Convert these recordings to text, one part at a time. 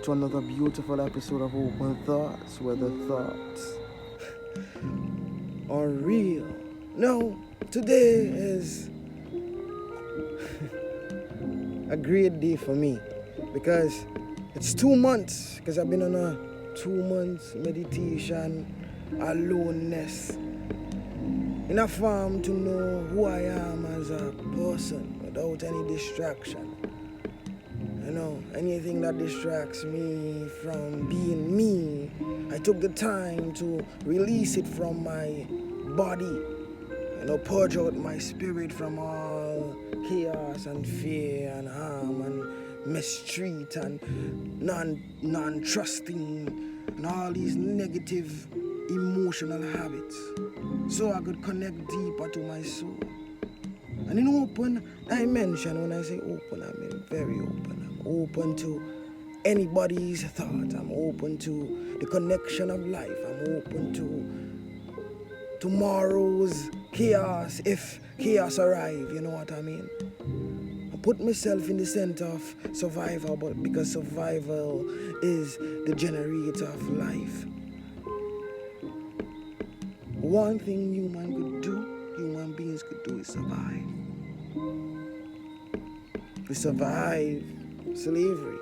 to another beautiful episode of Open Thoughts, where the thoughts are real. No, today is a great day for me because it's 2 months, because I've been on a 2 months meditation, aloneness, in a farm to know who I am as a person without any distraction. You know, anything that distracts me from being me, I took the time to release it from my body. You know, purge out my spirit from all chaos and fear and harm and mistreat and non-trusting and all these negative emotional habits, so I could connect deeper to my soul. And in open dimension, when I say open, I mean very open. I'm open to anybody's thought. I'm open to the connection of life. I'm open to tomorrow's chaos, if chaos arrive, you know what I mean? I put myself in the center of survival, but because survival is the generator of life. One thing human beings could do is survive. We survive slavery.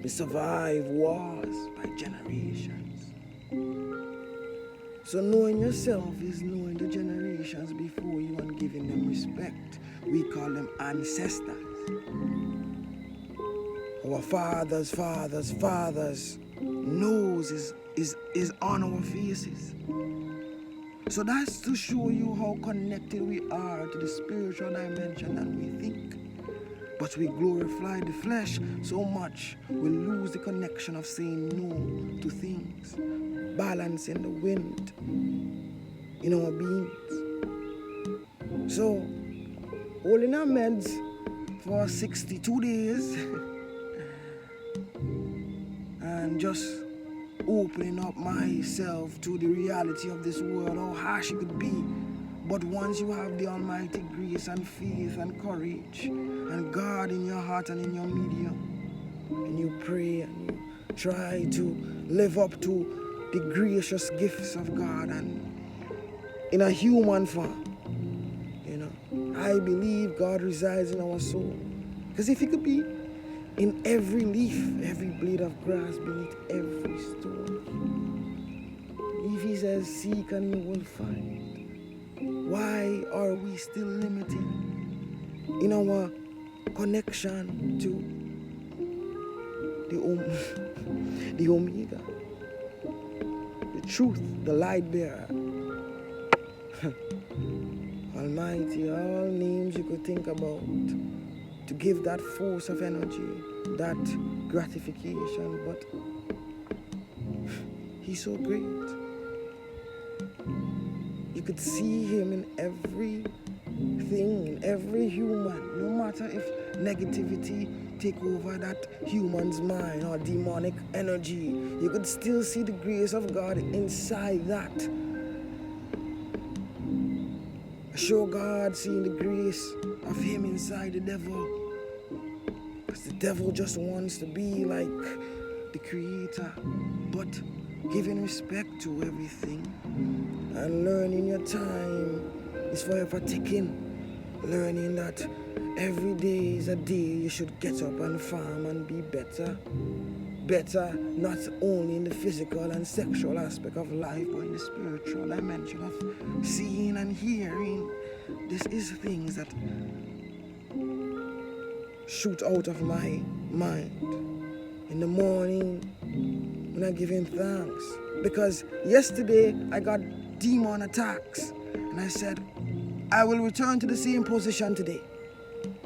We survive wars by generations. So knowing yourself is knowing the generations before you and giving them respect. We call them ancestors. Our fathers' nose is on our faces. So that's to show you how connected we are to the spiritual dimension than we think. But we glorify the flesh so much, we lose the connection of saying no to things, balancing the wind in our beings. So, holding our meds for 62 days and just opening up myself to the reality of this world, how harsh it could be. But once you have the almighty grace and faith and courage and God in your heart and in your medium, and you pray and you try to live up to the gracious gifts of God and in a human form, you know, I believe God resides in our soul. Because if He could be in every leaf, every blade of grass, beneath every stone, if He says, seek and you will find, why are we still limited in our connection to the Omega, the truth, the light bearer? Almighty, all names you could think about to give that force of energy, that gratification, but He's so great. You could see Him in everything, in every human, no matter if negativity take over that human's mind or demonic energy, you could still see the grace of God inside that. Show God seeing the grace of Him inside the devil. Because the devil just wants to be like the Creator, but giving respect to everything and learning your time is forever ticking. Learning that every day is a day you should get up and farm and be better. Better not only in the physical and sexual aspect of life, but in the spiritual dimension of seeing and hearing. This is things that shoot out of my mind in the morning when I give Him thanks. Because yesterday I got demon attacks and I said, I will return to the same position today.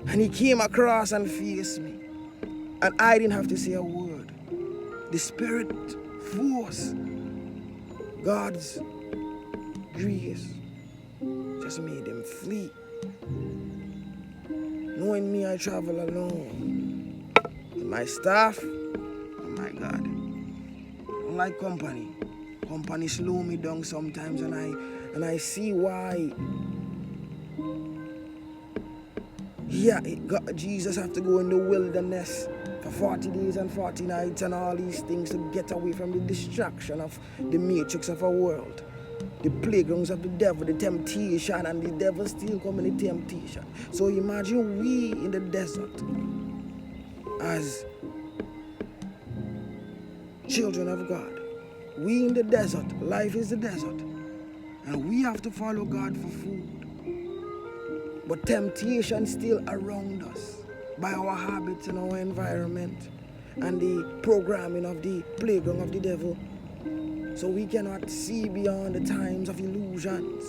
And He came across and faced me. And I didn't have to say a word. The spirit force, God's grace just made him flee. Knowing me, I travel alone. With my staff, oh my God, I don't like company. Company slow me down sometimes, and I see why Jesus have to go in the wilderness for 40 days and 40 nights and all these things to get away from the distraction of the matrix of our world, the playgrounds of the devil, the temptation, and the devil still coming in the temptation. So imagine we in the desert as children of God. We in the desert, life is the desert, and we have to follow God for food. But temptation still around us by our habits and our environment and the programming of the playground of the devil. So we cannot see beyond the times of illusions.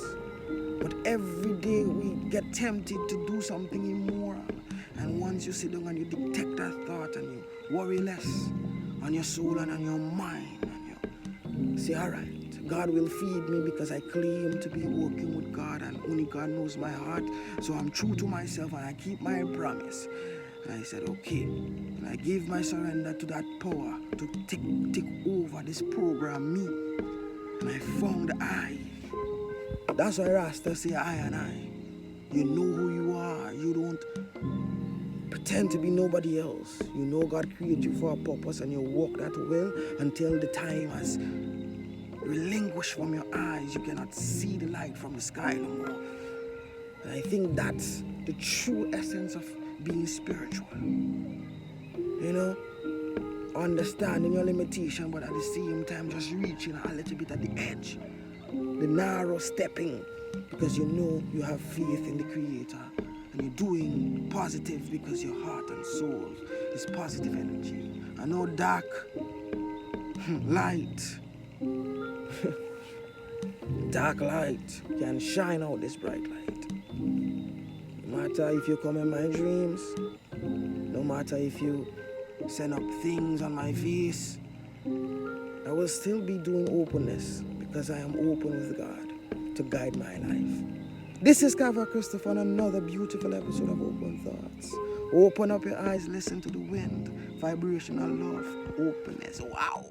But every day we get tempted to do something immoral. And once you sit down and you detect that thought and you worry less on your soul and on your mind, and you say, all right, God will feed me because I claim to be working with God, and only God knows my heart. So I'm true to myself and I keep my promise. And I said, okay. And I give my surrender to that power to take over this program, me. And I found I. That's why Rasta say I and I. You know who you are. You don't pretend to be nobody else. You know God created you for a purpose, and you walk that will until the time has relinquished from your eyes. You cannot see the light from the sky no more. And I think that's the true essence of being spiritual. You know, understanding your limitation, but at the same time just reaching a little bit at the edge, the narrow stepping, because you know you have faith in the Creator, and you're doing positive because your heart and soul is positive energy. I know dark, light, dark light can shine out this bright light. No matter if you come in my dreams, no matter if you send up things on my face, I will still be doing openness because I am open with God to guide my life. This is Kava Christopher on another beautiful episode of Open Thoughts. Open up your eyes, listen to the wind, vibrational love, openness. Wow.